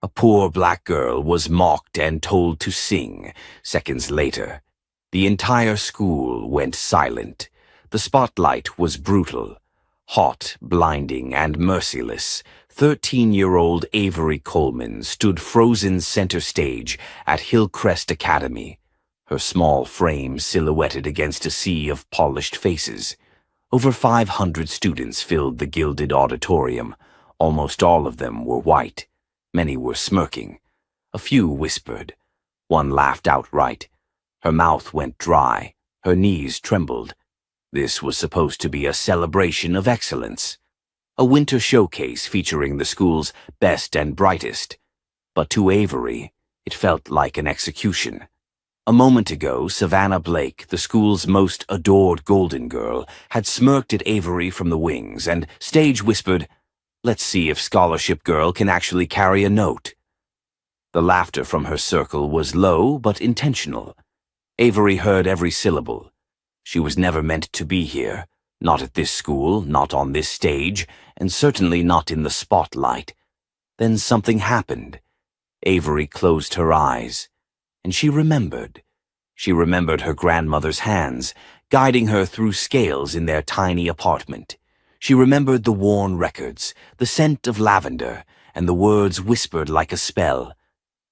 A poor black girl was mocked and told to sing. Seconds later, the entire school went silent. The spotlight was brutal, hot, blinding, and merciless. 13-year-old Avery Coleman stood frozen center stage at Hillcrest Academy, her small frame silhouetted against a sea of polished faces. Over 500 students filled the gilded auditorium. Almost all of them were white. Many were smirking. A few whispered. One laughed outright. Her mouth went dry. Her knees trembled. This was supposed to be a celebration of excellence. A winter showcase featuring the school's best and brightest. But to Avery, it felt like an execution. A moment ago, Savannah Blake, the school's most adored golden girl, had smirked at Avery from the wings, and stage whispered, "Let's see if Scholarship Girl can actually carry a note." The laughter from her circle was low but intentional. Avery heard every syllable. She was never meant to be here, not at this school, not on this stage, and certainly not in the spotlight. Then something happened. Avery closed her eyes, and she remembered. She remembered her grandmother's hands, guiding her through scales in their tiny apartment. She remembered the worn records, the scent of lavender, and the words whispered like a spell.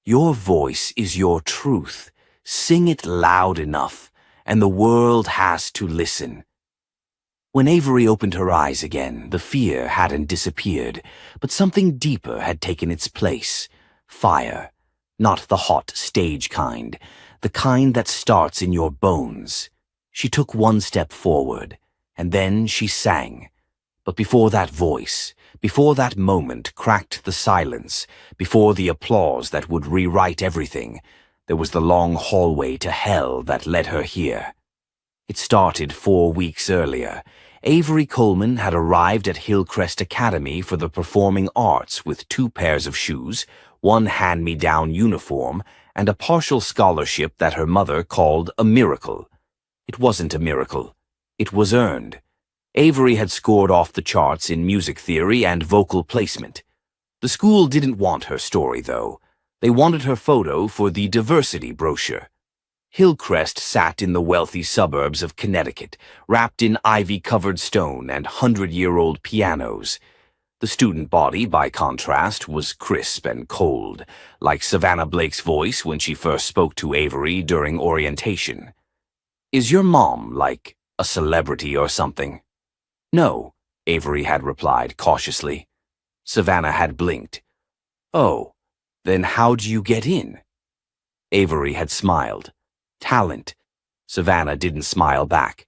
"Your voice is your truth. Sing it loud enough, and the world has to listen." When Avery opened her eyes again, the fear hadn't disappeared, but something deeper had taken its place. Fire. Not the hot stage kind, the kind that starts in your bones. She took one step forward, and then she sang. But before that voice, before that moment cracked the silence, before the applause that would rewrite everything, there was the long hallway to hell that led her here. It started 4 weeks earlier. Avery Coleman had arrived at Hillcrest Academy for the performing arts with 2 pairs of shoes, 1 hand-me-down uniform, and a partial scholarship that her mother called a miracle. It wasn't a miracle. It was earned. Avery had scored off the charts in music theory and vocal placement. The school didn't want her story, though. They wanted her photo for the diversity brochure. Hillcrest sat in the wealthy suburbs of Connecticut, wrapped in ivy-covered stone and 100-year-old pianos. The student body, by contrast, was crisp and cold, like Savannah Blake's voice when she first spoke to Avery during orientation. "Is your mom, like, a celebrity or something?" "No," Avery had replied cautiously. Savannah had blinked. "Oh, then how do you get in?" Avery had smiled. "Talent." Savannah didn't smile back.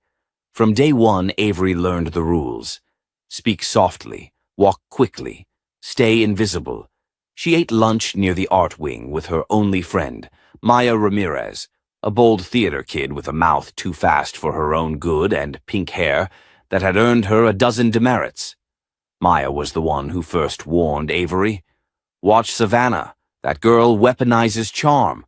From day one, Avery learned the rules. Speak softly, walk quickly, stay invisible. She ate lunch near the art wing with her only friend, Maya Ramirez, a bold theater kid with a mouth too fast for her own good and pink hair that had earned her a dozen demerits. Maya was the one who first warned Avery. "Watch Savannah. That girl weaponizes charm."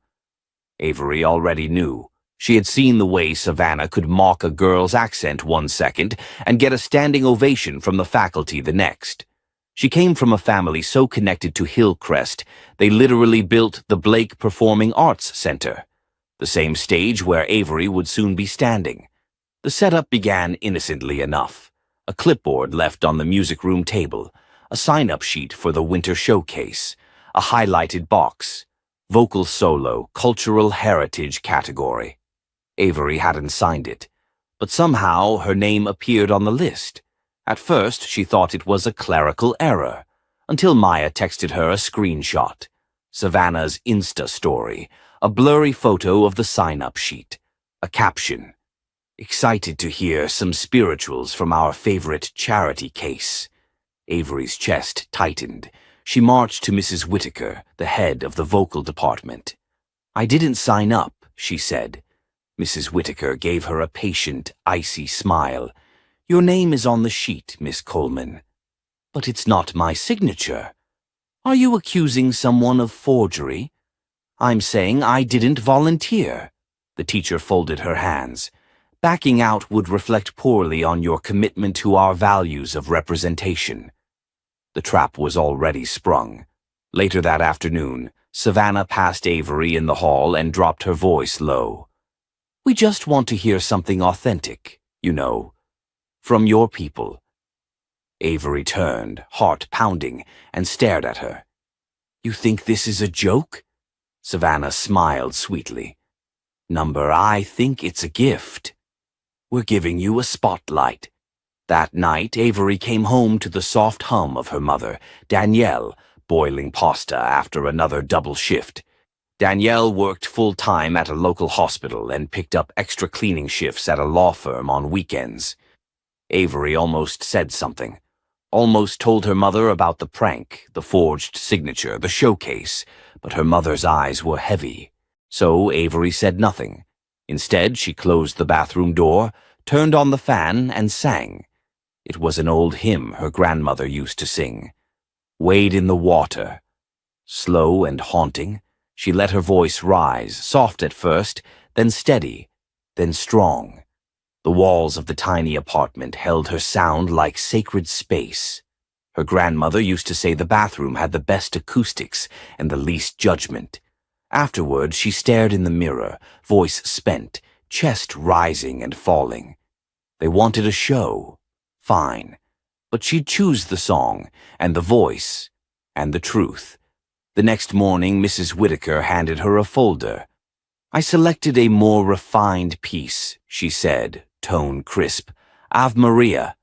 Avery already knew. She had seen the way Savannah could mock a girl's accent 1 second and get a standing ovation from the faculty the next. She came from a family so connected to Hillcrest, they literally built the Blake Performing Arts Center, the same stage where Avery would soon be standing. The setup began innocently enough. A clipboard left on the music room table, a sign-up sheet for the winter showcase, a highlighted box, vocal solo, cultural heritage category. Avery hadn't signed it, but somehow her name appeared on the list. At first, she thought it was a clerical error, until Maya texted her a screenshot. Savannah's Insta story, a blurry photo of the sign-up sheet, a caption. "Excited to hear some spirituals from our favorite charity case." Avery's chest tightened. She marched to Mrs. Whitaker, the head of the vocal department. "I didn't sign up," she said. Mrs. Whitaker gave her a patient, icy smile. "Your name is on the sheet, Miss Coleman." "But it's not my signature." "Are you accusing someone of forgery?" "I'm saying I didn't volunteer." The teacher folded her hands. "Backing out would reflect poorly on your commitment to our values of representation." The trap was already sprung. Later that afternoon, Savannah passed Avery in the hall and dropped her voice low. "We just want to hear something authentic, you know, from your people." Avery turned, heart pounding, and stared at her. "You think this is a joke?" Savannah smiled sweetly. "Number, I think it's a gift. We're giving you a spotlight." That night, Avery came home to the soft hum of her mother, Danielle, boiling pasta after another double shift. Danielle worked full-time at a local hospital and picked up extra cleaning shifts at a law firm on weekends. Avery almost said something. Almost told her mother about the prank, the forged signature, the showcase, but her mother's eyes were heavy. So Avery said nothing. Instead, she closed the bathroom door, turned on the fan, and sang. It was an old hymn her grandmother used to sing. "Wade in the water." Slow and haunting, she let her voice rise, soft at first, then steady, then strong. The walls of the tiny apartment held her sound like sacred space. Her grandmother used to say the bathroom had the best acoustics and the least judgment. Afterward, she stared in the mirror, voice spent, chest rising and falling. They wanted a show. Fine. But she'd choose the song, and the voice, and the truth. The next morning, Mrs. Whitaker handed her a folder. "I selected a more refined piece," she said, tone crisp. "Ave Maria."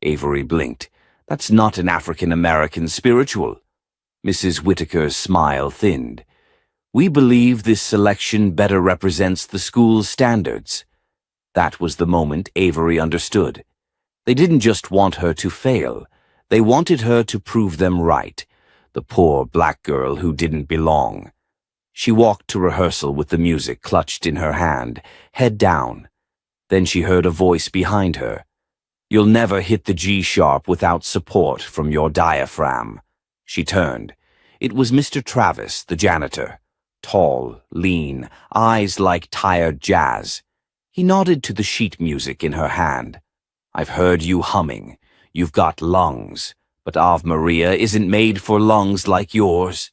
Avery blinked. "That's not an African-American spiritual." Mrs. Whitaker's smile thinned. "We believe this selection better represents the school's standards." That was the moment Avery understood. They didn't just want her to fail. They wanted her to prove them right. The poor black girl who didn't belong. She walked to rehearsal with the music clutched in her hand, head down. Then she heard a voice behind her. "You'll never hit the G-sharp without support from your diaphragm." She turned. It was Mr. Travis, the janitor. Tall, lean, eyes like tired jazz. He nodded to the sheet music in her hand. "I've heard you humming. You've got lungs, but Ave Maria isn't made for lungs like yours."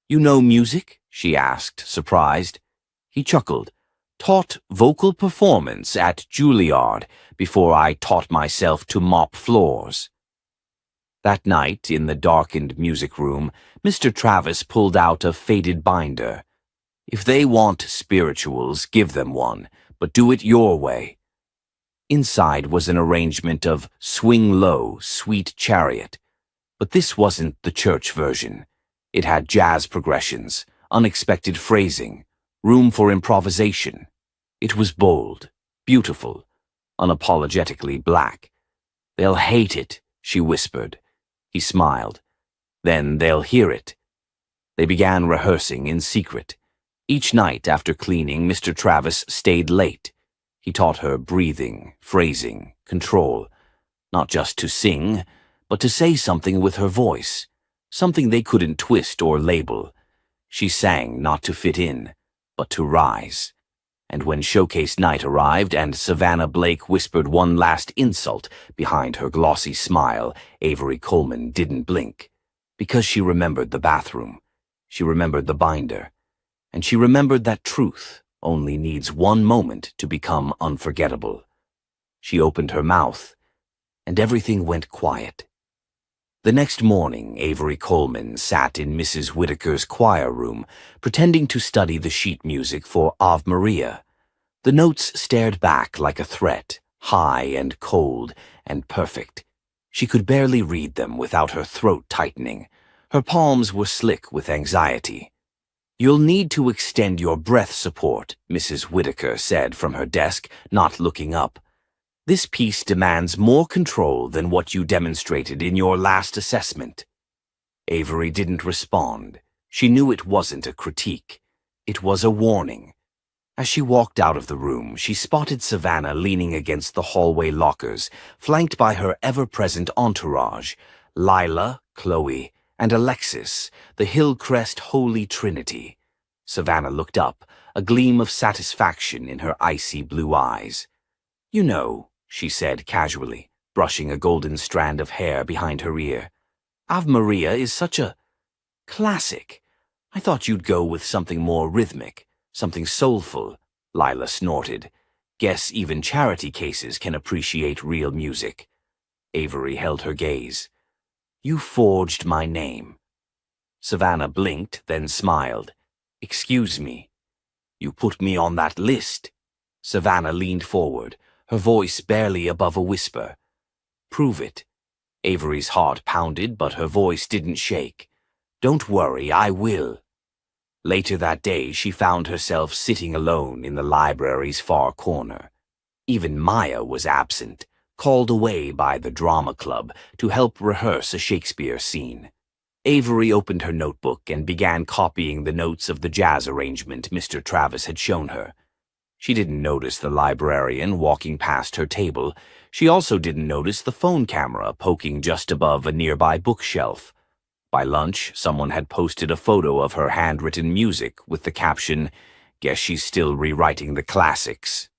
"You know music?" she asked, surprised. He chuckled. "Taught vocal performance at Juilliard before I taught myself to mop floors." That night, in the darkened music room, Mr. Travis pulled out a faded binder. "If they want spirituals, give them one, but do it your way." Inside was an arrangement of Swing Low, Sweet Chariot. But this wasn't the church version. It had jazz progressions, unexpected phrasing, room for improvisation. It was bold, beautiful, unapologetically black. "They'll hate it," she whispered. He smiled. "Then they'll hear it." They began rehearsing in secret. Each night after cleaning, Mr. Travis stayed late. He taught her breathing, phrasing, control. Not just to sing, but to say something with her voice. Something they couldn't twist or label. She sang not to fit in, but to rise. And when showcase night arrived and Savannah Blake whispered one last insult behind her glossy smile, Avery Coleman didn't blink. Because she remembered the bathroom. She remembered the binder. And she remembered that truth only needs one moment to become unforgettable. She opened her mouth, and everything went quiet. The next morning, Avery Coleman sat in Mrs. Whitaker's choir room, pretending to study the sheet music for Ave Maria. The notes stared back like a threat, high and cold and perfect. She could barely read them without her throat tightening. Her palms were slick with anxiety. "You'll need to extend your breath support," Mrs. Whitaker said from her desk, not looking up. "This piece demands more control than what you demonstrated in your last assessment." Avery didn't respond. She knew it wasn't a critique. It was a warning. As she walked out of the room, she spotted Savannah leaning against the hallway lockers, flanked by her ever-present entourage, Lila, Chloe, and Alexis, the Hillcrest Holy Trinity. Savannah looked up, a gleam of satisfaction in her icy blue eyes. "You know," she said casually, brushing a golden strand of hair behind her ear, "Ave Maria is such a Classic. I thought you'd go with something more rhythmic, something soulful, Lila snorted. Guess even charity cases can appreciate real music. Avery held her gaze. You forged my name. Savannah blinked, then smiled. Excuse me. You put me on that list. Savannah leaned forward, her voice barely above a whisper. Prove it. Avery's heart pounded, but her voice didn't shake. Don't worry, I will. Later that day, she found herself sitting alone in the library's far corner. Even Maya was absent, called away by the drama club to help rehearse a Shakespeare scene. Avery opened her notebook and began copying the notes of the jazz arrangement Mr. Travis had shown her. She didn't notice the librarian walking past her table. She also didn't notice the phone camera poking just above a nearby bookshelf. By lunch, someone had posted a photo of her handwritten music with the caption, "Guess she's still rewriting the classics."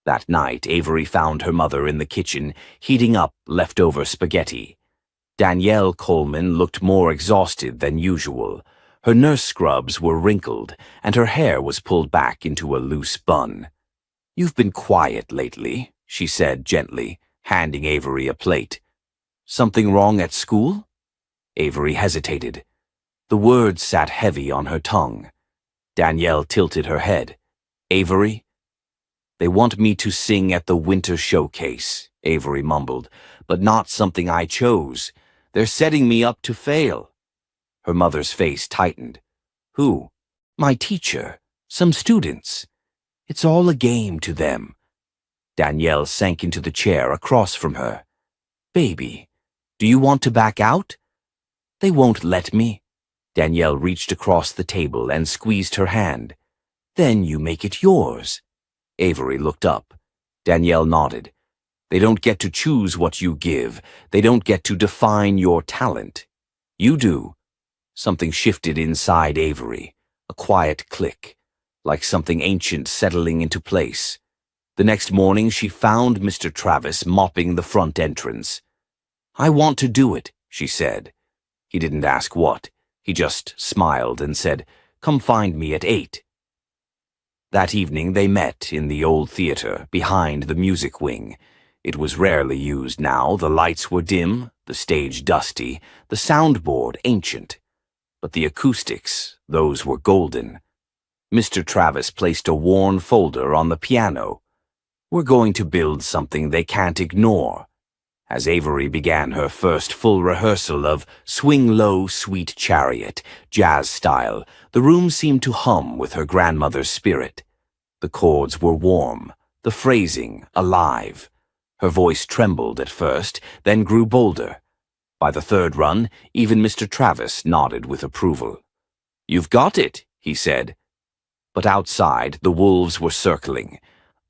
That night, Avery found her mother in the kitchen, heating up leftover spaghetti. Danielle Coleman looked more exhausted than usual. Her nurse scrubs were wrinkled, and her hair was pulled back into a loose bun. "You've been quiet lately," she said gently, handing Avery a plate. "Something wrong at school?" Avery hesitated. The words sat heavy on her tongue. Danielle tilted her head. "Avery?" "They want me to sing at the winter showcase," Avery mumbled, "but not something I chose. They're setting me up to fail." Her mother's face tightened. "Who?" "My teacher. Some students. It's all a game to them." Danielle sank into the chair across from her. "Baby, do you want to back out?" "They won't let me." Danielle reached across the table and squeezed her hand. "Then you make it yours." Avery looked up. Danielle nodded. "They don't get to choose what you give. They don't get to define your talent. You do." Something shifted inside Avery, a quiet click, like something ancient settling into place. The next morning she found Mr. Travis mopping the front entrance. "I want to do it," she said. He didn't ask what. He just smiled and said, "Come find me at 8." That evening they met in the old theater behind the music wing. It was rarely used now. The lights were dim, the stage dusty, the soundboard ancient. But the acoustics, those were golden. Mr. Travis placed a worn folder on the piano. "We're going to build something they can't ignore." As Avery began her first full rehearsal of Swing Low, Sweet Chariot, jazz style, the room seemed to hum with her grandmother's spirit. The chords were warm, the phrasing alive. Her voice trembled at first, then grew bolder. By the third run, even Mr. Travis nodded with approval. "You've got it," he said. But outside, the wolves were circling.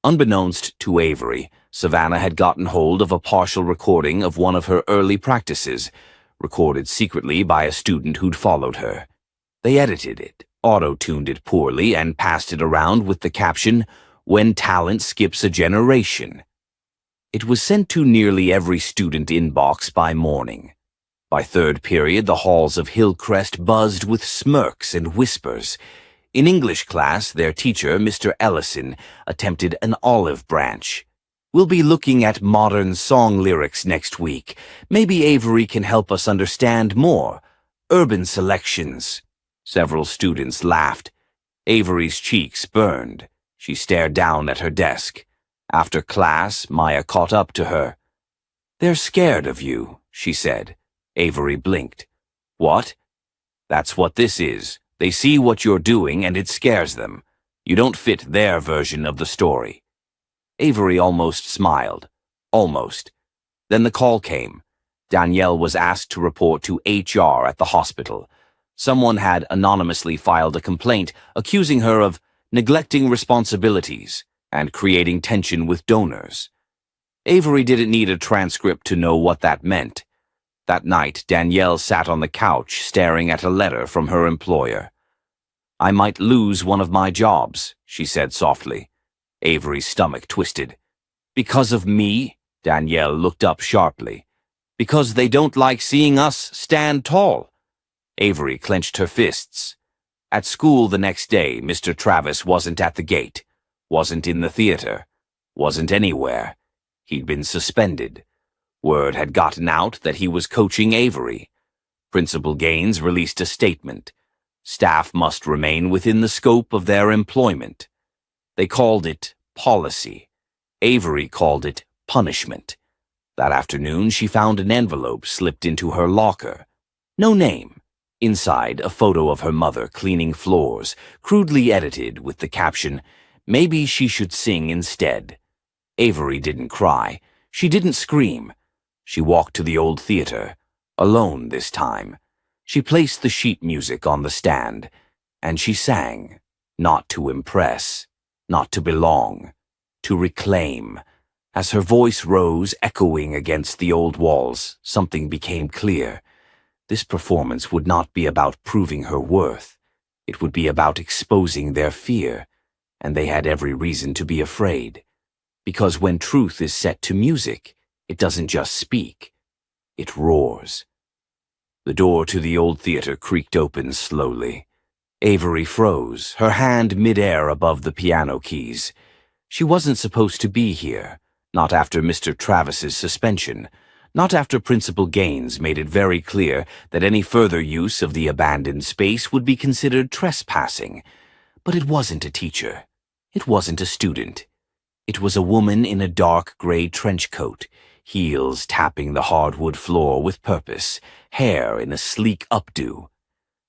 Unbeknownst to Avery, Savannah had gotten hold of a partial recording of one of her early practices, recorded secretly by a student who'd followed her. They edited it, auto-tuned it poorly, and passed it around with the caption, "When talent skips a generation." It was sent to nearly every student inbox by morning. By third period, the halls of Hillcrest buzzed with smirks and whispers. In English class, their teacher, Mr. Ellison, attempted an olive branch. "We'll be looking at modern song lyrics next week. Maybe Avery can help us understand more. Urban selections." Several students laughed. Avery's cheeks burned. She stared down at her desk. After class, Maya caught up to her. "They're scared of you," she said. Avery blinked. "What?" "That's what this is. They see what you're doing and it scares them. You don't fit their version of the story." Avery almost smiled. Almost. Then the call came. Danielle was asked to report to HR at the hospital. Someone had anonymously filed a complaint accusing her of neglecting responsibilities and creating tension with donors. Avery didn't need a transcript to know what that meant. That night, Danielle sat on the couch staring at a letter from her employer. "I might lose one of my jobs," she said softly. Avery's stomach twisted. "Because of me?" Danielle looked up sharply. "Because they don't like seeing us stand tall." Avery clenched her fists. At school the next day, Mr. Travis wasn't at the gate, wasn't in the theater, wasn't anywhere. He'd been suspended. Word had gotten out that he was coaching Avery. Principal Gaines released a statement. Staff must remain within the scope of their employment. They called it policy. Avery called it punishment. That afternoon she found an envelope slipped into her locker. No name. Inside, a photo of her mother cleaning floors, crudely edited with the caption, "Maybe she should sing instead." Avery didn't cry. She didn't scream. She walked to the old theater, alone this time. She placed the sheet music on the stand, and she sang, not to impress, not to belong, to reclaim. As her voice rose, echoing against the old walls, something became clear. This performance would not be about proving her worth. It would be about exposing their fear, and they had every reason to be afraid. Because when truth is set to music, it doesn't just speak, it roars. The door to the old theater creaked open slowly. Avery froze, her hand mid-air above the piano keys. She wasn't supposed to be here, not after Mr. Travis's suspension, not after Principal Gaines made it very clear that any further use of the abandoned space would be considered trespassing. But it wasn't a teacher. It wasn't a student. It was a woman in a dark gray trench coat, heels tapping the hardwood floor with purpose, hair in a sleek updo.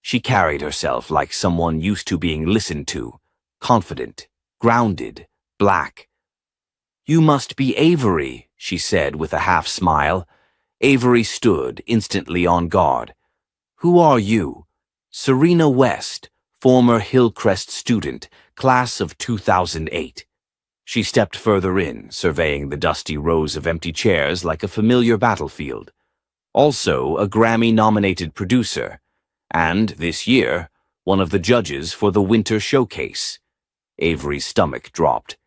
She carried herself like someone used to being listened to, confident, grounded, black. "You must be Avery," she said with a half-smile. Avery stood, instantly on guard. "Who are you?" "Serena West, former Hillcrest student, class of 2008. She stepped further in, surveying the dusty rows of empty chairs like a familiar battlefield. Also a Grammy-nominated producer, and, this year, one of the judges for the Winter Showcase. Avery's stomach dropped.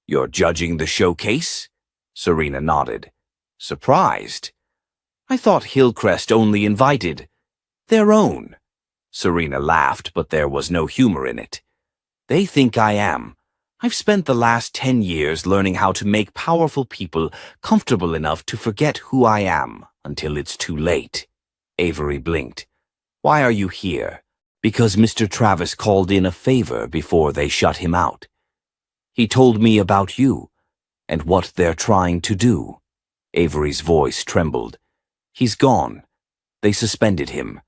"You're judging the showcase?" Serena nodded. Surprised. "I thought Hillcrest only invited their own." Serena laughed, but there was no humor in it. "They think I am. I've spent the last 10 years learning how to make powerful people comfortable enough to forget who I am until it's too late." Avery blinked. "Why are you here?" "Because Mr. Travis called in a favor before they shut him out. He told me about you, and what they're trying to do." Avery's voice trembled. "He's gone. They suspended him."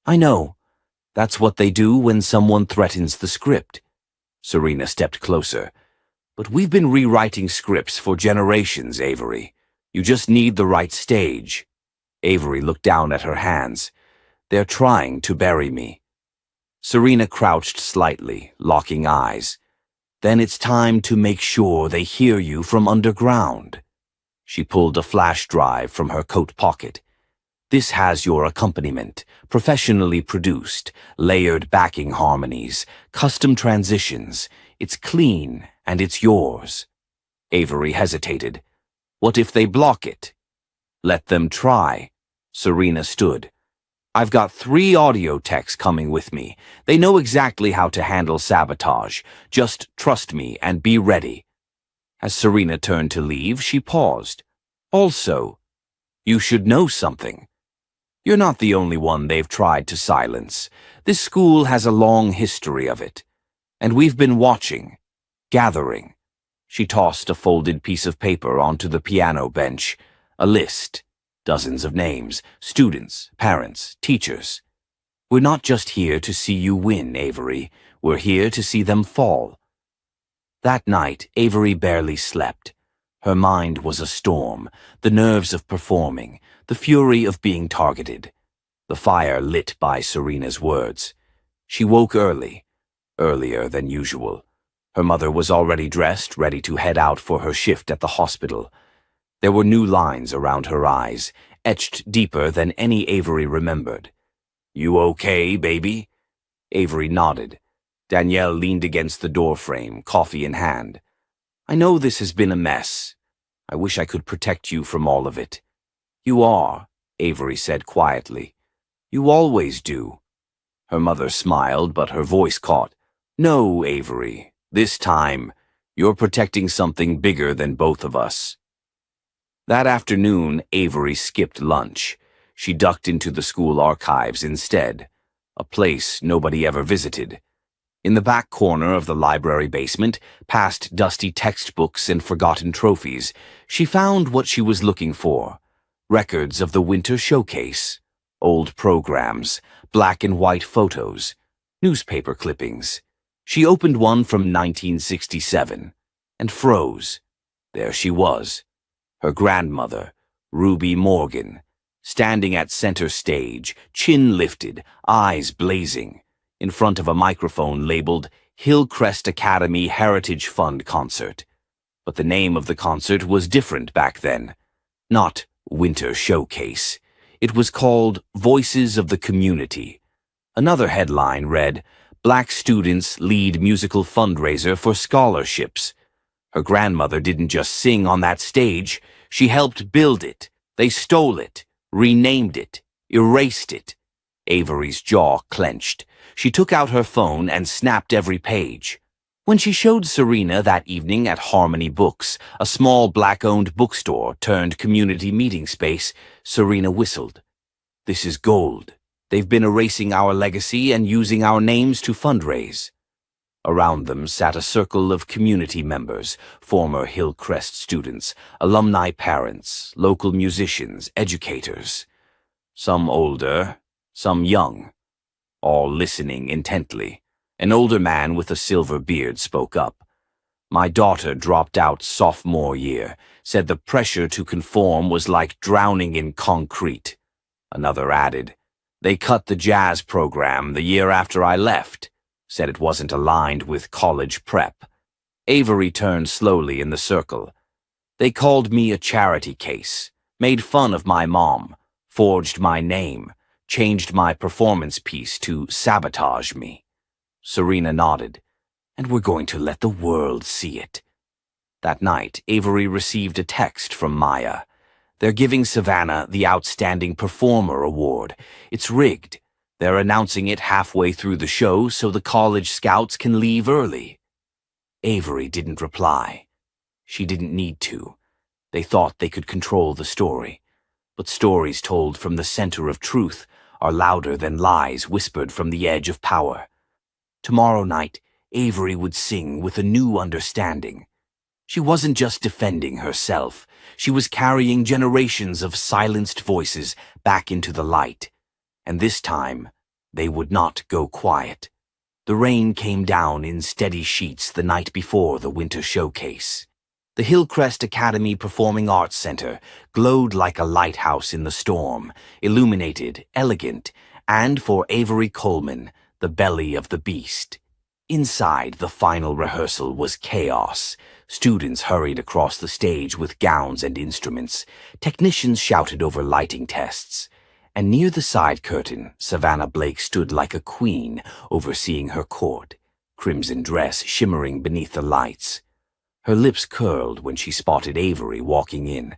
"I know. That's what they do when someone threatens the script." Serena stepped closer. "But we've been rewriting scripts for generations, Avery. You just need the right stage." Avery looked down at her hands. "They're trying to bury me." Serena crouched slightly, locking eyes. "Then it's time to make sure they hear you from underground." She pulled a flash drive from her coat pocket. "This has your accompaniment, professionally produced, layered backing harmonies, custom transitions. It's clean, and it's yours." Avery hesitated. "What if they block it?" "Let them try." Serena stood. "I've got 3 audio techs coming with me. They know exactly how to handle sabotage. Just trust me and be ready." As Serena turned to leave, she paused. "Also, you should know something. You're not the only one they've tried to silence. This school has a long history of it. And we've been watching, gathering." She tossed a folded piece of paper onto the piano bench. A list. Dozens of names. Students, parents, teachers. "We're not just here to see you win, Avery. We're here to see them fall." That night, Avery barely slept. Her mind was a storm, the nerves of performing, the fury of being targeted, the fire lit by Serena's words. She woke early, earlier than usual. Her mother was already dressed, ready to head out for her shift at the hospital. There were new lines around her eyes, etched deeper than any Avery remembered. "You okay, baby?" Avery nodded. Danielle leaned against the doorframe, coffee in hand. "I know this has been a mess. I wish I could protect you from all of it." "You are," Avery said quietly. You always do. Her mother smiled, but her voice caught. No, Avery, this time, you're protecting something bigger than both of us. That afternoon, Avery skipped lunch. She ducked into the school archives instead, a place nobody ever visited. In the back corner of the library basement, past dusty textbooks and forgotten trophies, she found what she was looking for: records of the winter showcase, old programs, black and white photos, newspaper clippings. She opened one from 1967 and froze. There she was, her grandmother, Ruby Morgan, standing at center stage, chin lifted, eyes blazing, in front of a microphone labeled Hillcrest Academy Heritage Fund Concert. But the name of the concert was different back then. Not Winter Showcase. It was called Voices of the Community. Another headline read, Black Students Lead Musical Fundraiser for Scholarships. Her grandmother didn't just sing on that stage, she helped build it. They stole it, renamed it, erased it. Avery's jaw clenched. She took out her phone and snapped every page. When she showed Serena that evening at Harmony Books, a small black-owned bookstore turned community meeting space, Serena whistled. This is gold. They've been erasing our legacy and using our names to fundraise. Around them sat a circle of community members, former Hillcrest students, alumni parents, local musicians, educators. Some older, some young, all listening intently. An older man with a silver beard spoke up. My daughter dropped out sophomore year, said the pressure to conform was like drowning in concrete. Another added, they cut the jazz program the year after I left, said it wasn't aligned with college prep. Avery turned slowly in the circle. They called me a charity case, made fun of my mom, forged my name, changed my performance piece to sabotage me. Serena nodded. And we're going to let the world see it. That night, Avery received a text from Maya. They're giving Savannah the Outstanding Performer Award. It's rigged. They're announcing it halfway through the show so the college scouts can leave early. Avery didn't reply. She didn't need to. They thought they could control the story. But stories told from the center of truth are louder than lies whispered from the edge of power. Tomorrow night, Avery would sing with a new understanding. She wasn't just defending herself. She was carrying generations of silenced voices back into the light. And this time, they would not go quiet. The rain came down in steady sheets the night before the winter showcase. The Hillcrest Academy Performing Arts Center glowed like a lighthouse in the storm, illuminated, elegant, and for Avery Coleman, the belly of the beast. Inside, the final rehearsal was chaos. Students hurried across the stage with gowns and instruments. Technicians shouted over lighting tests. And near the side curtain, Savannah Blake stood like a queen, overseeing her court, crimson dress shimmering beneath the lights. Her lips curled when she spotted Avery walking in.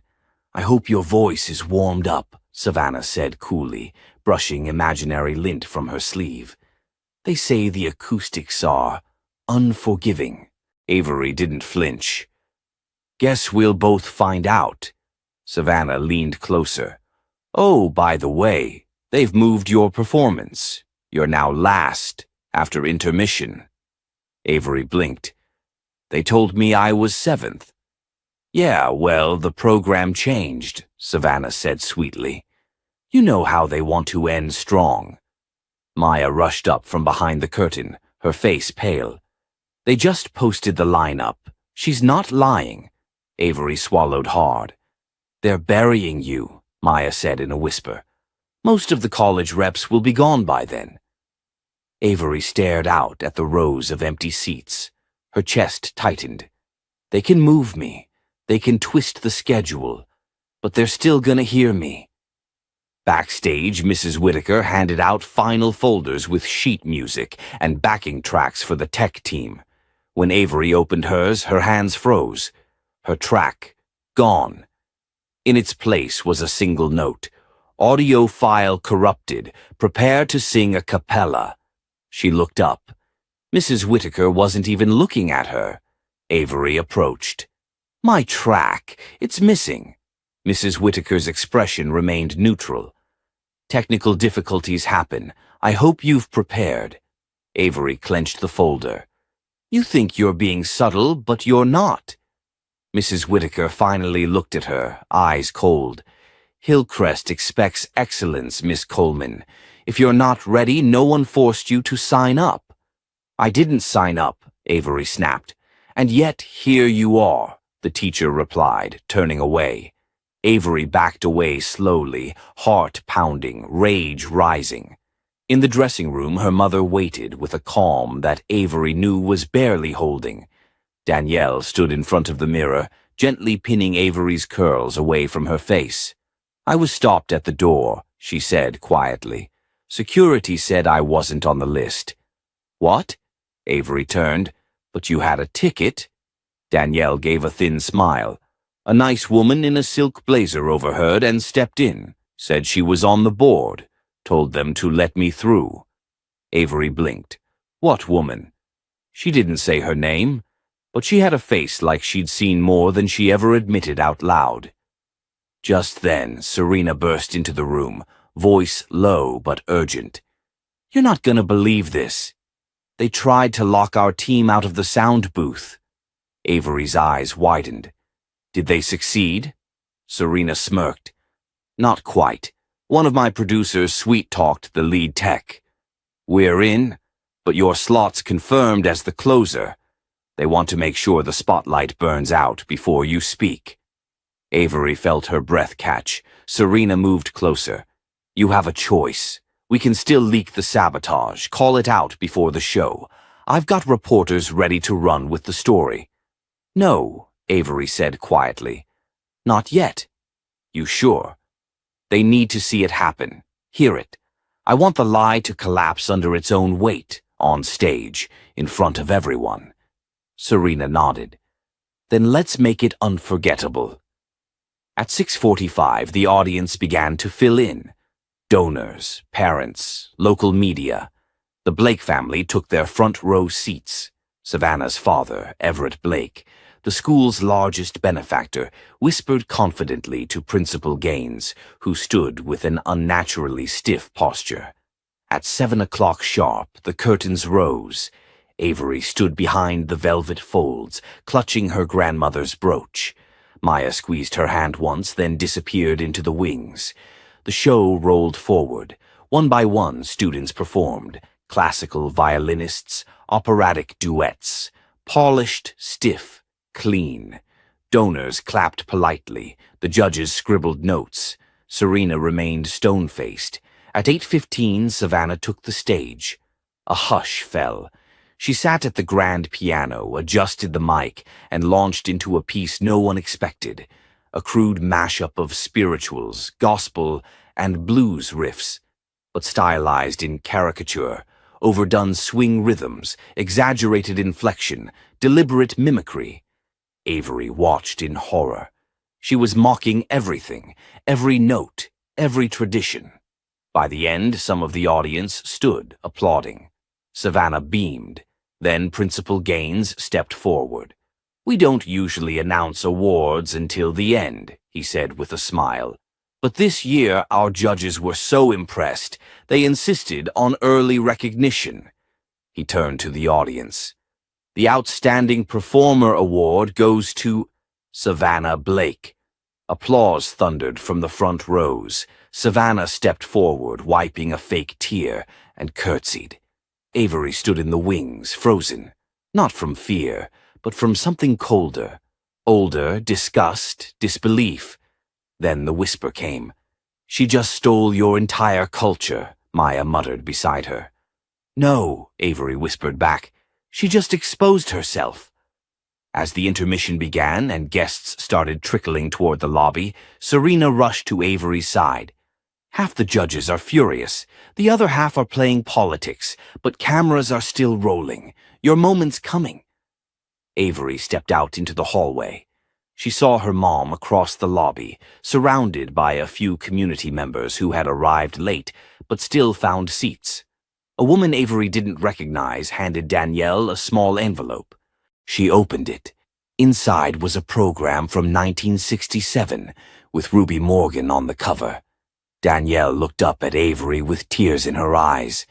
I hope your voice is warmed up, Savannah said coolly, brushing imaginary lint from her sleeve. They say the acoustics are unforgiving. Avery didn't flinch. Guess we'll both find out. Savannah leaned closer. Oh, by the way, they've moved your performance. You're now last, after intermission. Avery blinked. They told me I was 7th. Yeah, well, the program changed, Savannah said sweetly. You know how they want to end strong. Maya rushed up from behind the curtain, her face pale. They just posted the lineup. She's not lying. Avery swallowed hard. They're burying you, Maya said in a whisper. Most of the college reps will be gone by then. Avery stared out at the rows of empty seats. Her chest tightened. They can move me. They can twist the schedule. But they're still gonna hear me. Backstage, Mrs. Whitaker handed out final folders with sheet music and backing tracks for the tech team. When Avery opened hers, her hands froze. Her track, gone. In its place was a single note. Audio file corrupted. Prepare to sing a cappella. She looked up. Mrs. Whitaker wasn't even looking at her. Avery approached. My track. It's missing. Mrs. Whitaker's expression remained neutral. Technical difficulties happen. I hope you've prepared. Avery clenched the folder. You think you're being subtle, but you're not. Mrs. Whitaker finally looked at her, eyes cold. Hillcrest expects excellence, Miss Coleman. If you're not ready, no one forced you to sign up. I didn't sign up, Avery snapped. And yet here you are, the teacher replied, turning away. Avery backed away slowly, heart pounding, rage rising. In the dressing room, her mother waited with a calm that Avery knew was barely holding. Danielle stood in front of the mirror, gently pinning Avery's curls away from her face. I was stopped at the door, she said quietly. Security said I wasn't on the list. What? Avery turned. But you had a ticket? Danielle gave a thin smile. A nice woman in a silk blazer overheard and stepped in, said she was on the board, told them to let me through. Avery blinked. What woman? She didn't say her name, but she had a face like she'd seen more than she ever admitted out loud. Just then, Serena burst into the room, voice low but urgent. You're not gonna believe this. They tried to lock our team out of the sound booth. Avery's eyes widened. Did they succeed? Serena smirked. Not quite. One of my producers sweet-talked the lead tech. We're in, but your slot's confirmed as the closer. They want to make sure the spotlight burns out before you speak. Avery felt her breath catch. Serena moved closer. You have a choice. We can still leak the sabotage, call it out before the show. I've got reporters ready to run with the story. No, Avery said quietly. Not yet. You sure? They need to see it happen, hear it. I want the lie to collapse under its own weight, on stage, in front of everyone. Serena nodded. Then let's make it unforgettable. At 6:45, the audience began to fill in. Donors, parents, local media. The Blake family took their front row seats. Savannah's father, Everett Blake, the school's largest benefactor, whispered confidently to Principal Gaines, who stood with an unnaturally stiff posture. At 7 o'clock sharp, the curtains rose. Avery stood behind the velvet folds, clutching her grandmother's brooch. Maya squeezed her hand once, then disappeared into the wings. The show rolled forward. One by one, students performed. Classical violinists, operatic duets. Polished, stiff, clean. Donors clapped politely. The judges scribbled notes. Serena remained stone-faced. At 8:15, Savannah took the stage. A hush fell. She sat at the grand piano, adjusted the mic, and launched into a piece no one expected. A crude mashup of spirituals, gospel, and blues riffs, but stylized in caricature, overdone swing rhythms, exaggerated inflection, deliberate mimicry. Avery watched in horror. She was mocking everything, every note, every tradition. By the end, some of the audience stood, applauding. Savannah beamed. Then Principal Gaines stepped forward. We don't usually announce awards until the end, he said with a smile. But this year our judges were so impressed, they insisted on early recognition. He turned to the audience. The Outstanding Performer Award goes to Savannah Blake. Applause thundered from the front rows. Savannah stepped forward, wiping a fake tear, and curtsied. Avery stood in the wings, frozen, not from fear, but from something colder. Older, disgust, disbelief. Then the whisper came. She just stole your entire culture, Maya muttered beside her. No, Avery whispered back. She just exposed herself. As the intermission began and guests started trickling toward the lobby, Serena rushed to Avery's side. Half the judges are furious. The other half are playing politics, but cameras are still rolling. Your moment's coming. Avery stepped out into the hallway. She saw her mom across the lobby, surrounded by a few community members who had arrived late but still found seats. A woman Avery didn't recognize handed Danielle a small envelope. She opened it. Inside was a program from 1967, with Ruby Morgan on the cover. Danielle looked up at Avery with tears in her eyes.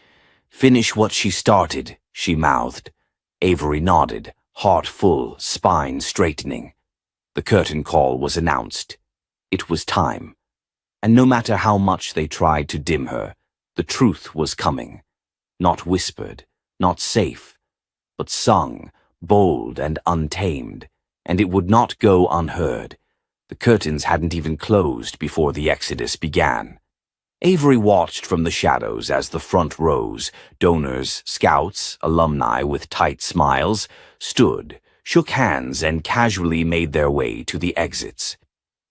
"Finish what she started," she mouthed. Avery nodded, heart full, spine straightening. The curtain call was announced. It was time. And no matter how much they tried to dim her, the truth was coming. Not whispered, not safe, but sung, bold and untamed, and it would not go unheard. The curtains hadn't even closed before the exodus began. Avery watched from the shadows as the front rows, donors, scouts, alumni with tight smiles, stood, shook hands, and casually made their way to the exits.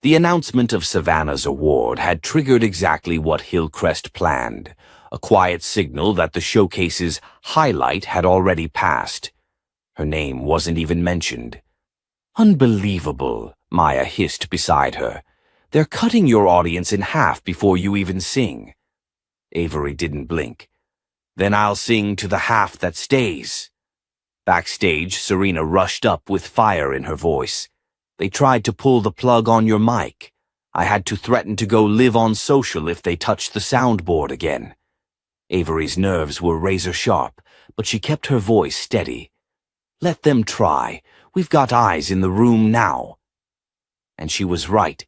The announcement of Savannah's award had triggered exactly what Hillcrest planned, a quiet signal that the showcase's highlight had already passed. Her name wasn't even mentioned. "Unbelievable," Maya hissed beside her. "They're cutting your audience in half before you even sing." Avery didn't blink. "Then I'll sing to the half that stays." Backstage, Serena rushed up with fire in her voice. "They tried to pull the plug on your mic. I had to threaten to go live on social if they touched the soundboard again." Avery's nerves were razor sharp, but she kept her voice steady. "Let them try. We've got eyes in the room now." And she was right.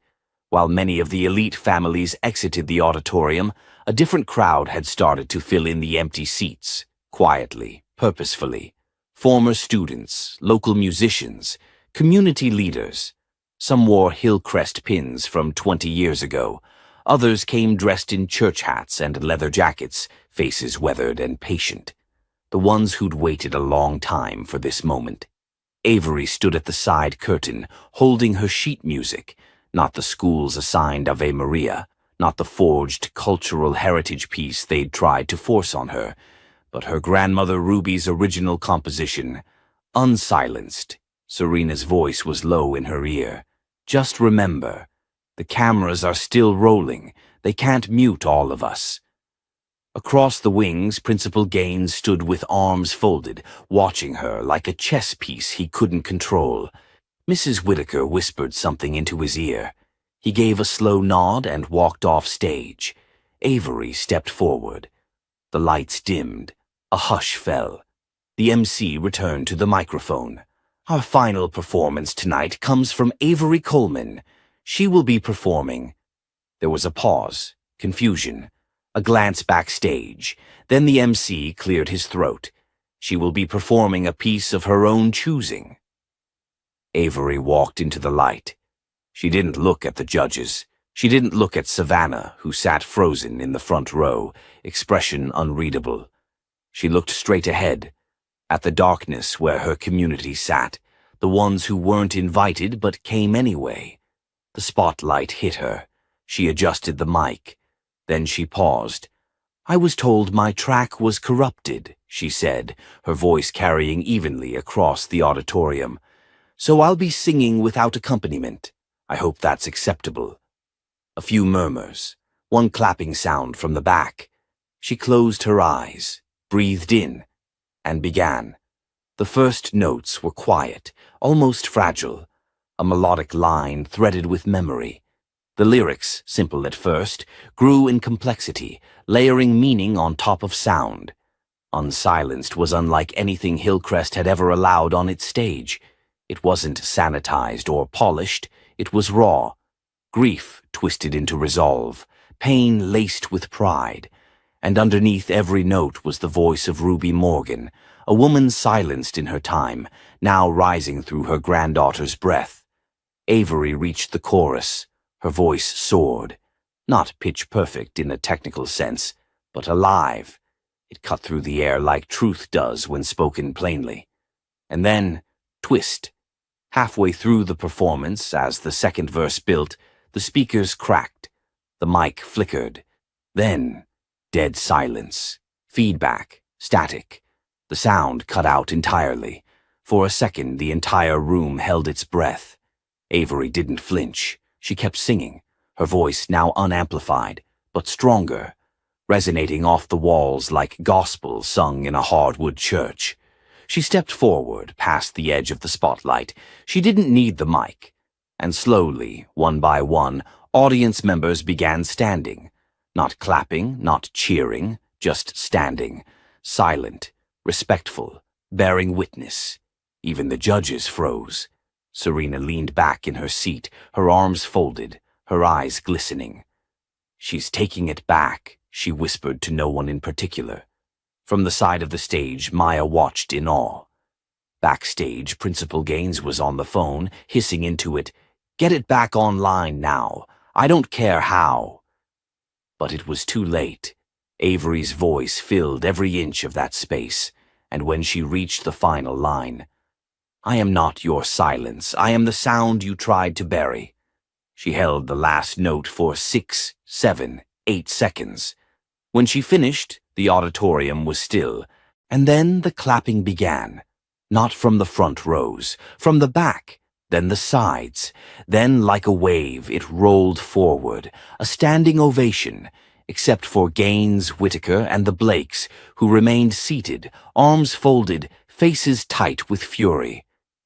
While many of the elite families exited the auditorium, a different crowd had started to fill in the empty seats, quietly, purposefully. Former students, local musicians, community leaders. Some wore Hillcrest pins from 20 years ago. Others came dressed in church hats and leather jackets, faces weathered and patient. The ones who'd waited a long time for this moment. Avery stood at the side curtain, holding her sheet music, not the school's assigned Ave Maria, not the forged cultural heritage piece they'd tried to force on her, but her grandmother Ruby's original composition, Unsilenced. Serena's voice was low in her ear. "Just remember, the cameras are still rolling. They can't mute all of us." Across the wings, Principal Gaines stood with arms folded, watching her like a chess piece he couldn't control. Mrs. Whitaker whispered something into his ear. He gave a slow nod and walked off stage. Avery stepped forward. The lights dimmed. A hush fell. The MC returned to the microphone. "Our final performance tonight comes from Avery Coleman. She will be performing." There was a pause, confusion. A glance backstage. Then the MC cleared his throat. "She will be performing a piece of her own choosing." Avery walked into the light. She didn't look at the judges. She didn't look at Savannah, who sat frozen in the front row, expression unreadable. She looked straight ahead, at the darkness where her community sat, the ones who weren't invited but came anyway. The spotlight hit her. She adjusted the mic. Then she paused. "I was told my track was corrupted," she said, her voice carrying evenly across the auditorium. "So I'll be singing without accompaniment. I hope that's acceptable." A few murmurs, one clapping sound from the back. She closed her eyes, breathed in, and began. The first notes were quiet, almost fragile, a melodic line threaded with memory. The lyrics, simple at first, grew in complexity, layering meaning on top of sound. Unsilenced was unlike anything Hillcrest had ever allowed on its stage. It wasn't sanitized or polished, it was raw. Grief twisted into resolve, pain laced with pride. And underneath every note was the voice of Ruby Morgan, a woman silenced in her time, now rising through her granddaughter's breath. Avery reached the chorus. Her voice soared, not pitch-perfect in a technical sense, but alive. It cut through the air like truth does when spoken plainly. And then, twist. Halfway through the performance, as the second verse built, the speakers cracked. The mic flickered. Then, dead silence. Feedback. Static. The sound cut out entirely. For a second, the entire room held its breath. Avery didn't flinch. She kept singing, her voice now unamplified, but stronger, resonating off the walls like gospel sung in a hardwood church. She stepped forward, past the edge of the spotlight. She didn't need the mic. And slowly, one by one, audience members began standing. Not clapping, not cheering, just standing, silent, respectful, bearing witness. Even the judges froze. Serena leaned back in her seat, her arms folded, her eyes glistening. "She's taking it back," she whispered to no one in particular. From the side of the stage, Maya watched in awe. Backstage, Principal Gaines was on the phone, hissing into it, "Get it back online now. I don't care how." But it was too late. Avery's voice filled every inch of that space, and when she reached the final line, "I am not your silence. I am the sound you tried to bury." She held the last note for 6, 7, 8 seconds. When she finished, the auditorium was still, and then the clapping began. Not from the front rows, from the back, then the sides. Then, like a wave, it rolled forward, a standing ovation, except for Gaines, Whitaker, and the Blakes, who remained seated, arms folded, faces tight with fury.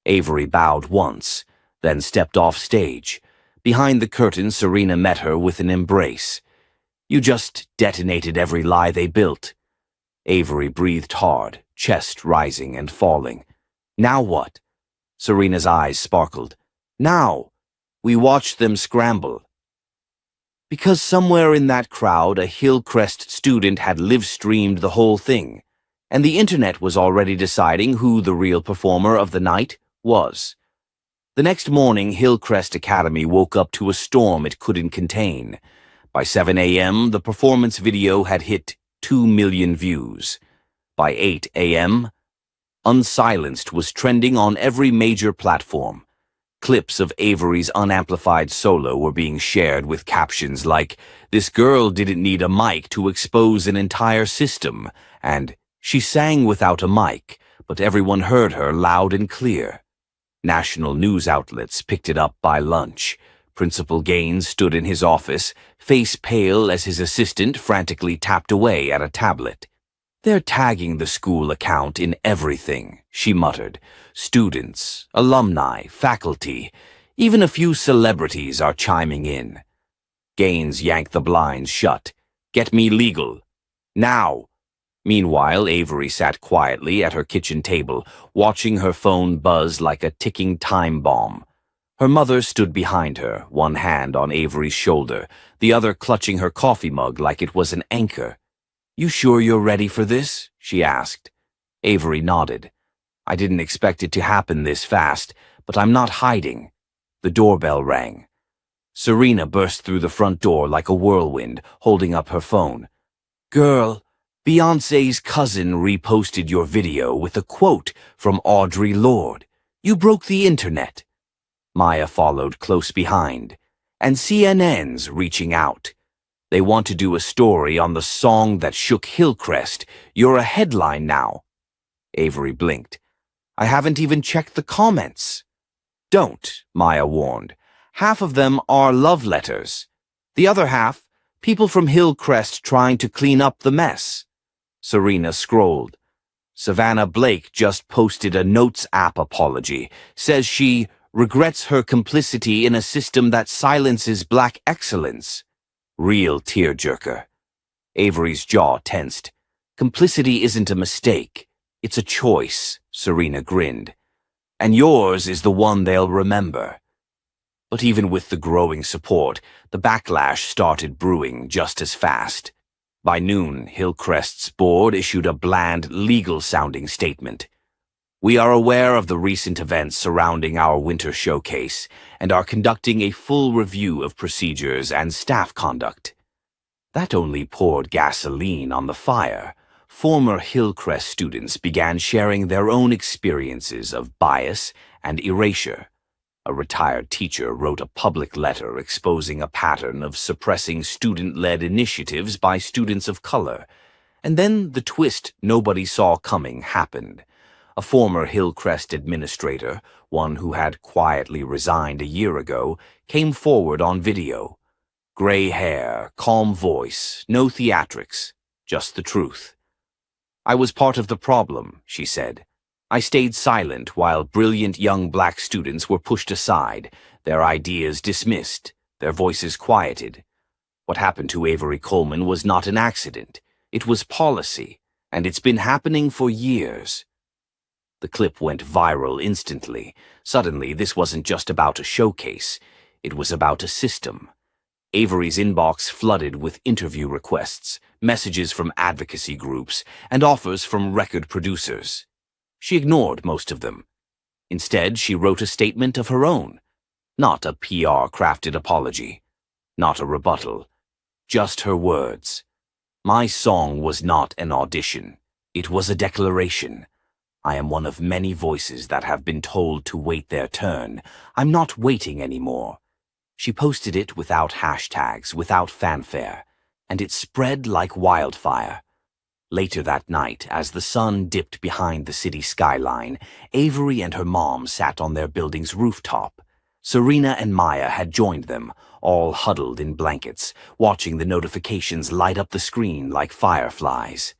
Avery bowed once, then stepped off stage. Behind the curtain, Serena met her with an embrace. "You just detonated every lie they built." Avery breathed hard, chest rising and falling. "Now what?" Serena's eyes sparkled. "Now, we watched them scramble." Because somewhere in that crowd, a Hillcrest student had live-streamed the whole thing, and the internet was already deciding who the real performer of the night was. The next morning, Hillcrest Academy woke up to a storm it couldn't contain. By 7 a.m., the performance video had hit 2 million views. By 8 a.m., Unsilenced was trending on every major platform. Clips of Avery's unamplified solo were being shared with captions like, "This girl didn't need a mic to expose an entire system," and "She sang without a mic, but everyone heard her loud and clear." National news outlets picked it up by lunch. Principal Gaines stood in his office, face pale as his assistant frantically tapped away at a tablet. "They're tagging the school account in everything," she muttered. "Students, alumni, faculty, even a few celebrities are chiming in." Gaines yanked the blinds shut. "Get me legal. Now." Meanwhile, Avery sat quietly at her kitchen table, watching her phone buzz like a ticking time bomb. Her mother stood behind her, one hand on Avery's shoulder, the other clutching her coffee mug like it was an anchor. "You sure you're ready for this?" she asked. Avery nodded. "I didn't expect it to happen this fast, but I'm not hiding." The doorbell rang. Serena burst through the front door like a whirlwind, holding up her phone. "Girl, Beyoncé's cousin reposted your video with a quote from Audre Lorde. You broke the internet." Maya followed close behind. "And CNN's reaching out. They want to do a story on the song that shook Hillcrest. You're a headline now." Avery blinked. "I haven't even checked the comments." "Don't," Maya warned. "Half of them are love letters. The other half, people from Hillcrest trying to clean up the mess." Serena scrolled. "Savannah Blake just posted a Notes app apology. Says she regrets her complicity in a system that silences black excellence." Real tearjerker. Avery's jaw tensed. "Complicity isn't a mistake. It's a choice," Serena grinned. "And yours is the one they'll remember." But even with the growing support, the backlash started brewing just as fast. By noon, Hillcrest's board issued a bland, legal-sounding statement. "We are aware of the recent events surrounding our winter showcase and are conducting a full review of procedures and staff conduct." That only poured gasoline on the fire. Former Hillcrest students began sharing their own experiences of bias and erasure. A retired teacher wrote a public letter exposing a pattern of suppressing student-led initiatives by students of color. And then the twist nobody saw coming happened. a former Hillcrest administrator, one who had quietly resigned a year ago, came forward on video. Gray hair, calm voice, no theatrics, just the truth. "I was part of the problem," she said. "I stayed silent while brilliant young black students were pushed aside, their ideas dismissed, their voices quieted. What happened to Avery Coleman was not an accident. It was policy, and it's been happening for years." The clip went viral instantly. Suddenly, this wasn't just about a showcase. It was about a system. Avery's inbox flooded with interview requests, messages from advocacy groups, and offers from record producers. She ignored most of them. Instead, she wrote a statement of her own. Not a PR-crafted apology. Not a rebuttal. Just her words. "My song was not an audition. It was a declaration. I am one of many voices that have been told to wait their turn. I'm not waiting anymore." She posted it without hashtags, without fanfare, and it spread like wildfire. Later that night, as the sun dipped behind the city skyline, Avery and her mom sat on their building's rooftop. Serena and Maya had joined them, all huddled in blankets, watching the notifications light up the screen like fireflies.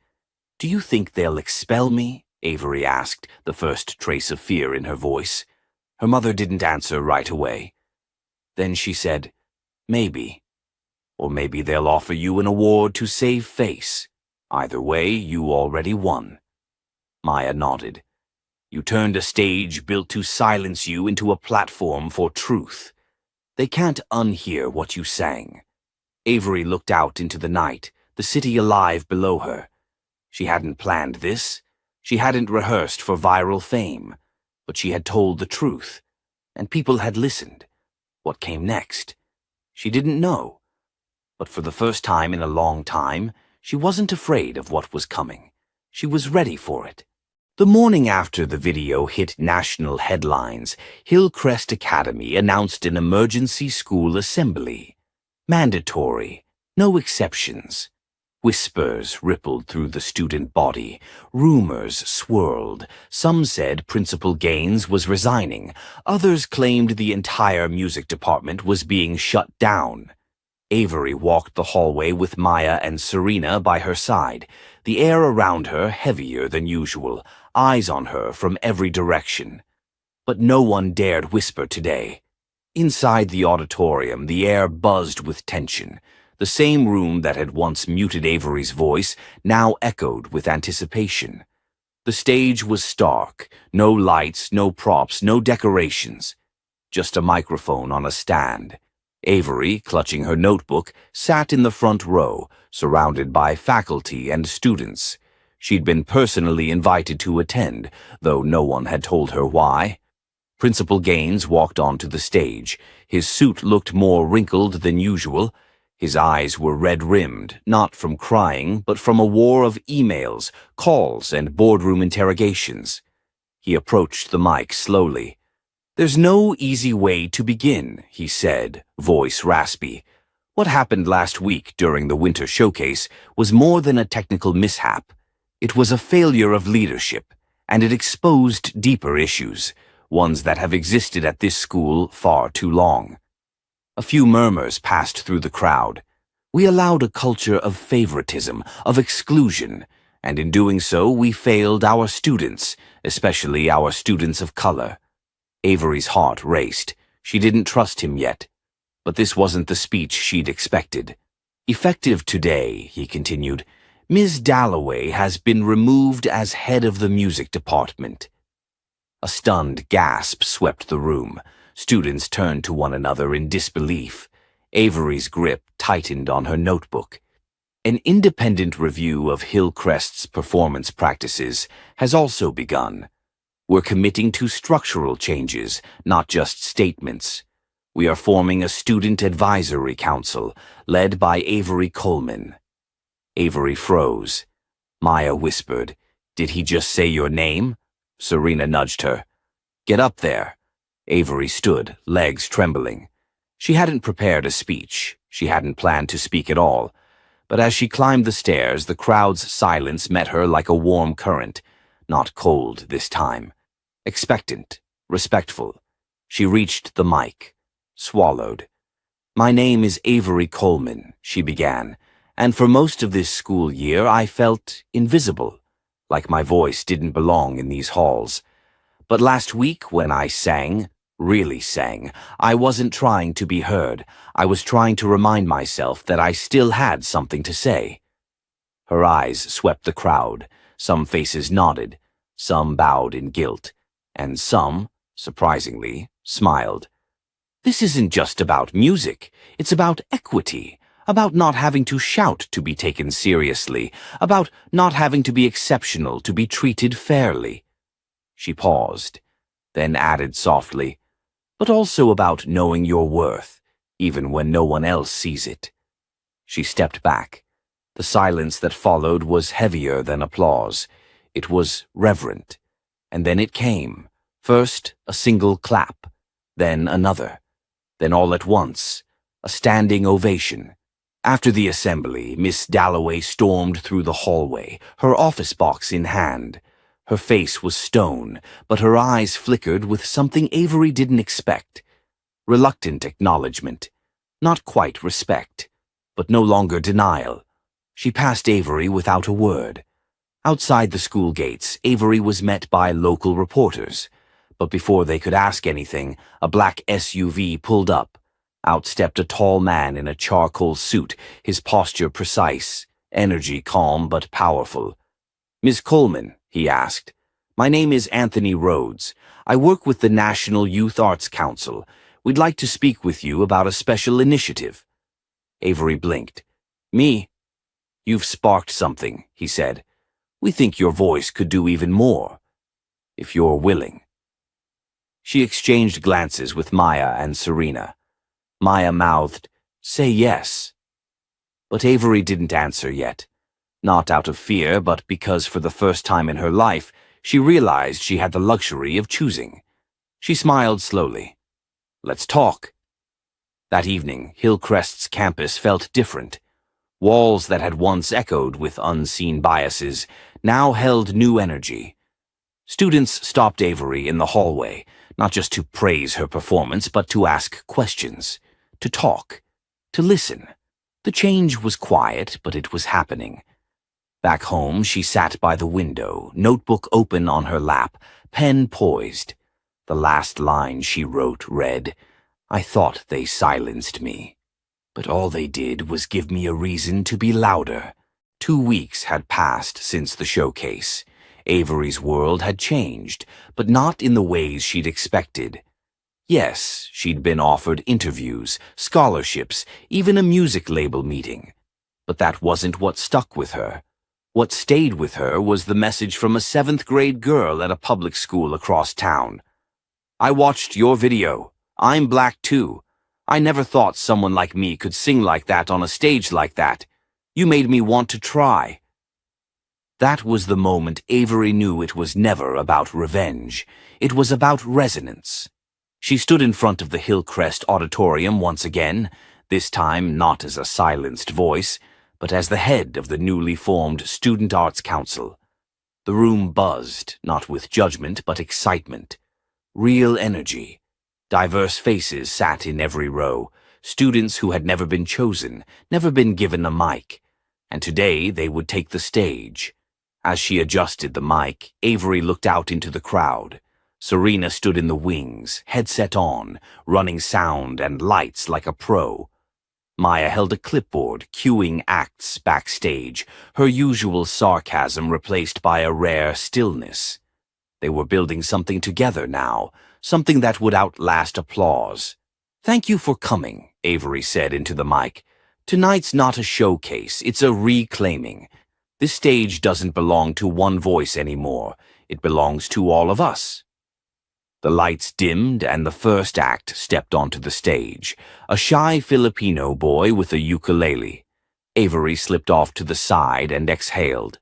"Do you think they'll expel me?" Avery asked, the first trace of fear in her voice. Her mother didn't answer right away. Then she said, "Maybe. Or maybe they'll offer you an award to save face. Either way, you already won." Maya nodded. "You turned a stage built to silence you into a platform for truth. They can't unhear what you sang." Avery looked out into the night, the city alive below her. She hadn't planned this. She hadn't rehearsed for viral fame. But she had told the truth, and people had listened. What came next? She didn't know. But for the first time in a long time, she wasn't afraid of what was coming. She was ready for it. The morning after the video hit national headlines, Hillcrest Academy announced an emergency school assembly. Mandatory, no exceptions. Whispers rippled through the student body. Rumors swirled. Some said Principal Gaines was resigning. Others claimed the entire music department was being shut down. Avery walked the hallway with Maya and Serena by her side, the air around her heavier than usual, eyes on her from every direction. But no one dared whisper today. Inside the auditorium, the air buzzed with tension. The same room that had once muted Avery's voice now echoed with anticipation. The stage was stark, no lights, no props, no decorations. Just a microphone on a stand. Avery, clutching her notebook, sat in the front row, surrounded by faculty and students. She'd been personally invited to attend, though no one had told her why. Principal Gaines walked onto the stage. His suit looked more wrinkled than usual. His eyes were red-rimmed, not from crying, but from a war of emails, calls, and boardroom interrogations. He approached the mic slowly. "There's no easy way to begin," he said, voice raspy. "What happened last week during the winter showcase was more than a technical mishap. It was a failure of leadership, and it exposed deeper issues, ones that have existed at this school far too long." A few murmurs passed through the crowd. "We allowed a culture of favoritism, of exclusion, and in doing so we failed our students, especially our students of color." Avery's heart raced. She didn't trust him yet. But this wasn't the speech she'd expected. "Effective today," he continued, "Ms. Dalloway has been removed as head of the music department." A stunned gasp swept the room. Students turned to one another in disbelief. Avery's grip tightened on her notebook. An independent review of Hillcrest's performance practices has also begun. We're committing to structural changes, not just statements. We are forming a student advisory council, led by Avery Coleman. Avery froze. Maya whispered, "Did he just say your name?" Serena nudged her. "Get up there." Avery stood, legs trembling. She hadn't prepared a speech. She hadn't planned to speak at all. But as she climbed the stairs, the crowd's silence met her like a warm current. not cold this time. Expectant, respectful. She reached the mic, swallowed. "My name is Avery Coleman," she began, "and for most of this school year I felt invisible, like my voice didn't belong in these halls. But last week when I sang, really sang, I wasn't trying to be heard. I was trying to remind myself that I still had something to say." Her eyes swept the crowd. Some faces nodded, some bowed in guilt, and some, surprisingly, smiled. "This isn't just about music. It's about equity, about not having to shout to be taken seriously, about not having to be exceptional to be treated fairly." She paused, then added softly, "But also about knowing your worth, even when no one else sees it." She stepped back. The silence that followed was heavier than applause. It was reverent. And then it came. First, a single clap, then another. Then all at once, a standing ovation. After the assembly, Miss Dalloway stormed through the hallway, her office box in hand. Her face was stone, but her eyes flickered with something Avery didn't expect. Reluctant acknowledgement. Not quite respect, but no longer denial. She passed Avery without a word. Outside the school gates, Avery was met by local reporters. But before they could ask anything, a black SUV pulled up. Out stepped a tall man in a charcoal suit, his posture precise, energy calm but powerful. "Ms. Coleman," he asked, "my name is Anthony Rhodes. I work with the National Youth Arts Council. We'd like to speak with you about a special initiative." Avery blinked. "Me?" "You've sparked something," he said. "We think your voice could do even more, if you're willing." She exchanged glances with Maya and Serena. Maya mouthed, "Say yes." But Avery didn't answer yet. Not out of fear, but because for the first time in her life, she realized she had the luxury of choosing. She smiled slowly. "Let's talk." That evening, Hillcrest's campus felt different. Walls that had once echoed with unseen biases now held new energy. Students stopped Avery in the hallway, not just to praise her performance, but to ask questions, to talk, to listen. The change was quiet, but it was happening. Back home, she sat by the window, notebook open on her lap, pen poised. The last line she wrote read, "I thought they silenced me, but all they did was give me a reason to be louder." 2 weeks had passed since the showcase. Avery's world had changed, but not in the ways she'd expected. Yes, she'd been offered interviews, scholarships, even a music label meeting. But that wasn't what stuck with her. What stayed with her was the message from a 7th-grade girl at a public school across town. "I watched your video. I'm black too. I never thought someone like me could sing like that on a stage like that. You made me want to try." That was the moment Avery knew it was never about revenge. It was about resonance. She stood in front of the Hillcrest Auditorium once again, this time not as a silenced voice, but as the head of the newly formed Student Arts Council. The room buzzed, not with judgment but excitement. Real energy. Diverse faces sat in every row, students who had never been chosen, never been given a mic, and today they would take the stage. As she adjusted the mic, Avery looked out into the crowd. Serena stood in the wings, headset on, running sound and lights like a pro. Maya held a clipboard, cueing acts backstage, her usual sarcasm replaced by a rare stillness. They were building something together now, something that would outlast applause. "Thank you for coming," Avery said into the mic. "Tonight's not a showcase, it's a reclaiming. This stage doesn't belong to one voice anymore. It belongs to all of us." The lights dimmed and the first act stepped onto the stage, a shy Filipino boy with a ukulele. Avery slipped off to the side and exhaled.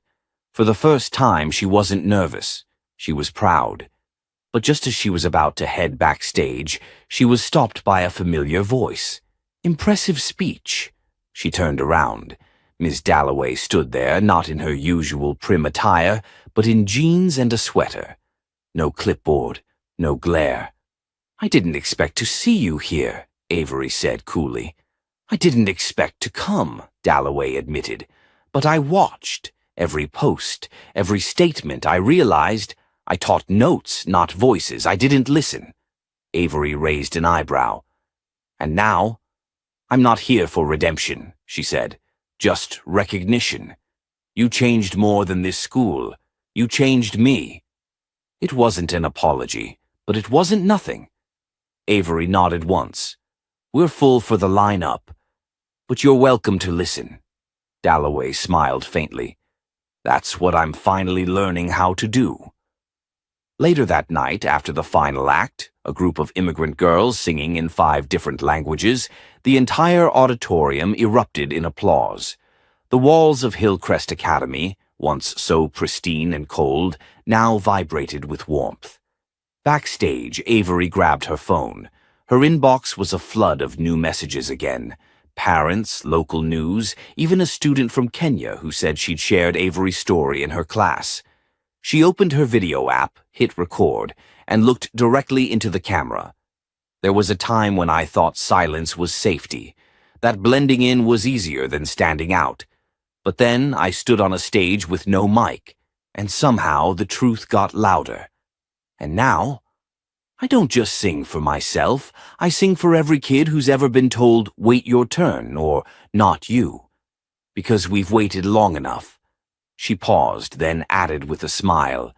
For the first time, she wasn't nervous. She was proud. But just as she was about to head backstage, she was stopped by a familiar voice. "Impressive speech." She turned around. Miss Dalloway stood there, not in her usual prim attire, but in jeans and a sweater. No clipboard, no glare. "I didn't expect to see you here," Avery said coolly. "I didn't expect to come," Dalloway admitted. "But I watched. Every post, every statement. I realized I taught notes, not voices. I didn't listen." Avery raised an eyebrow. "And now? I'm not here for redemption," she said. "Just recognition. You changed more than this school. You changed me." It wasn't an apology, but it wasn't nothing. Avery nodded once. "We're full for the lineup, but you're welcome to listen." Dalloway smiled faintly. "That's what I'm finally learning how to do." Later that night, after the final act, a group of immigrant girls singing in 5 different languages, the entire auditorium erupted in applause. The walls of Hillcrest Academy, once so pristine and cold, now vibrated with warmth. Backstage, Avery grabbed her phone. Her inbox was a flood of new messages again. Parents, local news, even a student from Kenya who said she'd shared Avery's story in her class. She opened her video app, hit record, and looked directly into the camera. "There was a time when I thought silence was safety, that blending in was easier than standing out. But then I stood on a stage with no mic, and somehow the truth got louder. And now, I don't just sing for myself, I sing for every kid who's ever been told, 'Wait your turn,' or 'Not you.' Because we've waited long enough." She paused, then added with a smile,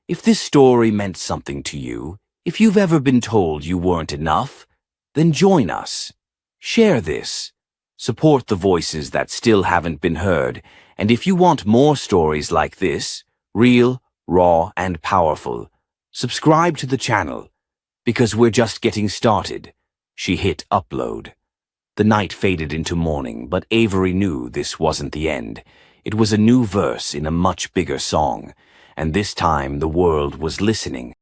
"If this story meant something to you, if you've ever been told you weren't enough, then join us. Share this. Support the voices that still haven't been heard, and if you want more stories like this, real, raw, and powerful, subscribe to the channel, because we're just getting started." She hit upload. The night faded into morning, but Avery knew this wasn't the end. It was a new verse in a much bigger song, and this time the world was listening.